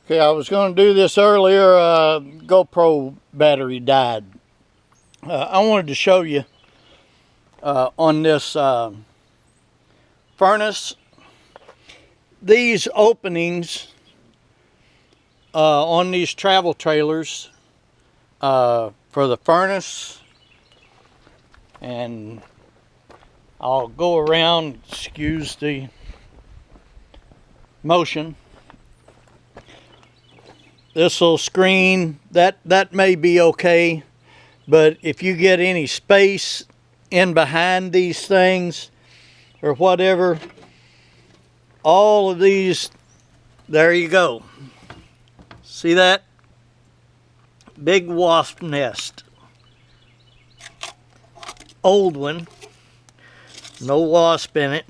Okay, I was going to do this earlier. GoPro battery died. I wanted to show you on this furnace, these openings on these travel trailers for the furnace, and I'll go around, excuse the motion. This little screen, that may be okay, but if you get any space in behind these things or whatever, all of these, there you go. See that? Big wasp nest. Old one. No wasp in it.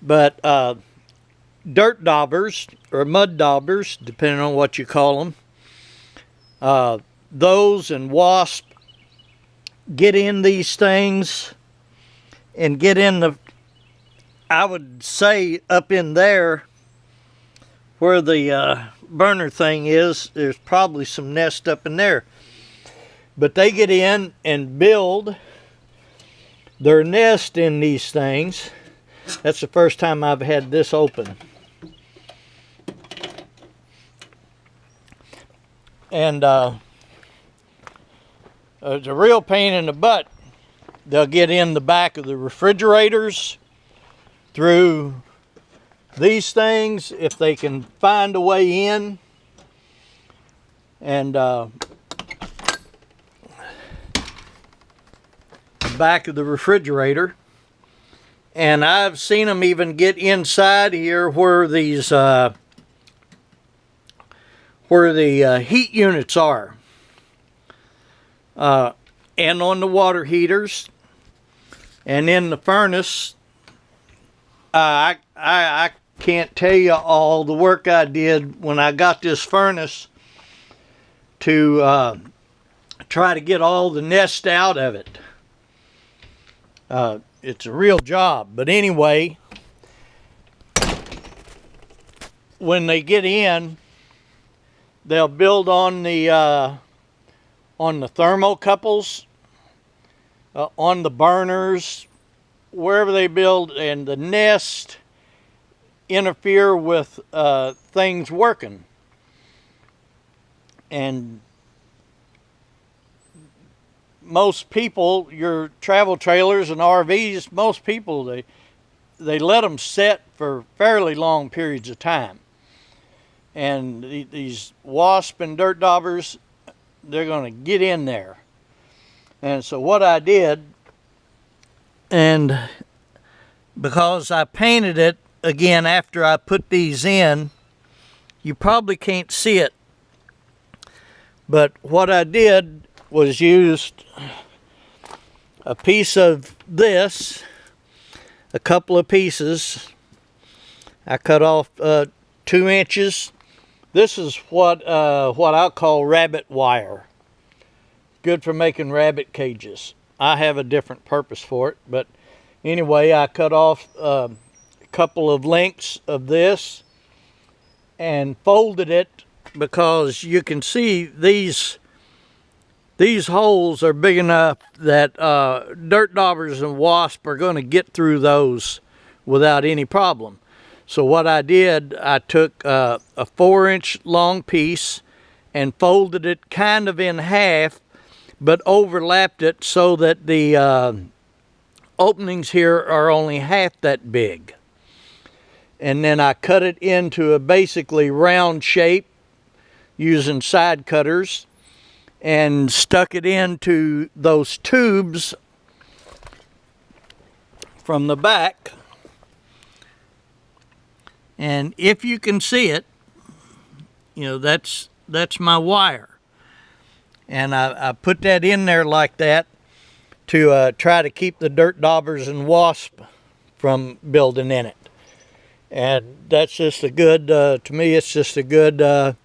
But dirt daubers or mud daubers, depending on what you call them, those and wasp get in these things and get in the, I would say up in there where the burner thing is, there's probably some nest up in there. But they get in and build their nest in these things. That's the first time I've had this open. And it's a real pain in the butt. They'll get in the back of the refrigerators through these things if they can find a way in. And the back of the refrigerator. And I've seen them even get inside here where these where the heat units are, and on the water heaters, and in the furnace. I can't tell you all the work I did when I got this furnace to try to get all the nest out of it. It's a real job, but anyway, when they get in, they'll build on the thermocouples, on the burners, wherever they build, and the nest interfere with things working. And most people, your travel trailers and RVs, most people, they let them set for fairly long periods of time. And these wasp and dirt daubers, they're going to get in there. And so what I did, and because I painted it again after I put these in, you probably can't see it. But what I did was used a piece of this, a couple of pieces. I cut off 2 inches. This is what I'll call rabbit wire. Good for making rabbit cages. I have a different purpose for it, but anyway, I cut off a couple of lengths of this and folded it, because you can see these holes are big enough that dirt daubers and wasp are going to get through those without any problem. So what I did, I took a 4-inch long piece and folded it kind of in half, but overlapped it so that the openings here are only half that big. And then I cut it into a basically round shape using side cutters and stuck it into those tubes from the back. And if you can see it, you know, that's my wire. And I put that in there like that to try to keep the dirt daubers and wasp from building in it. And that's just a good, to me, it's just a good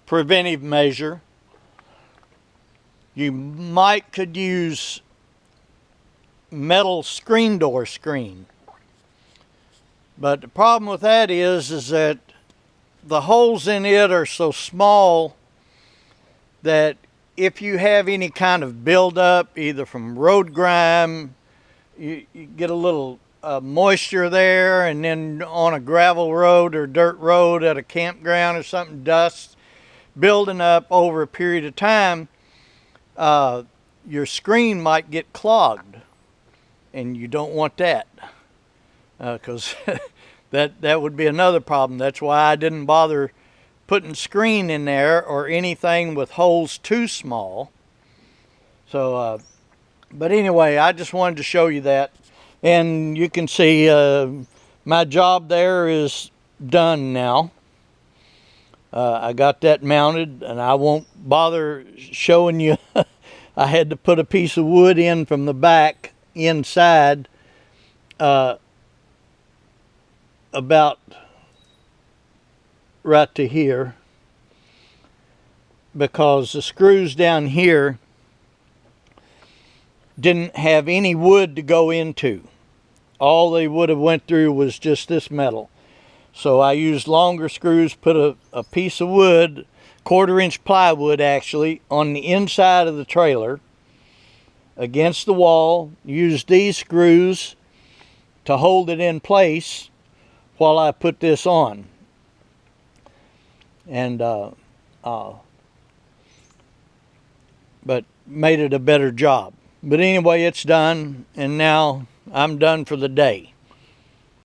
preventive measure. You could use metal screen door screen, But the problem with that is that the holes in it are so small that if you have any kind of buildup, either from road grime, you get a little moisture there, and then on a gravel road or dirt road at a campground or something, dust building up over a period of time, your screen might get clogged, and you don't want that, because that would be another problem. That's why I didn't bother putting screen in there or anything with holes too small. So but anyway, I just wanted to show you that. And you can see my job there is done now. I got that mounted, and I won't bother showing you. I had to put a piece of wood in from the back inside about right to here, because the screws down here didn't have any wood to go into. All they would have went through was just this metal. So I used longer screws, put a piece of wood, 1/4-inch plywood actually, on the inside of the trailer against the wall, used these screws to hold it in place while I put this on. And but made it a better job. But anyway, it's done, and now I'm done for the day.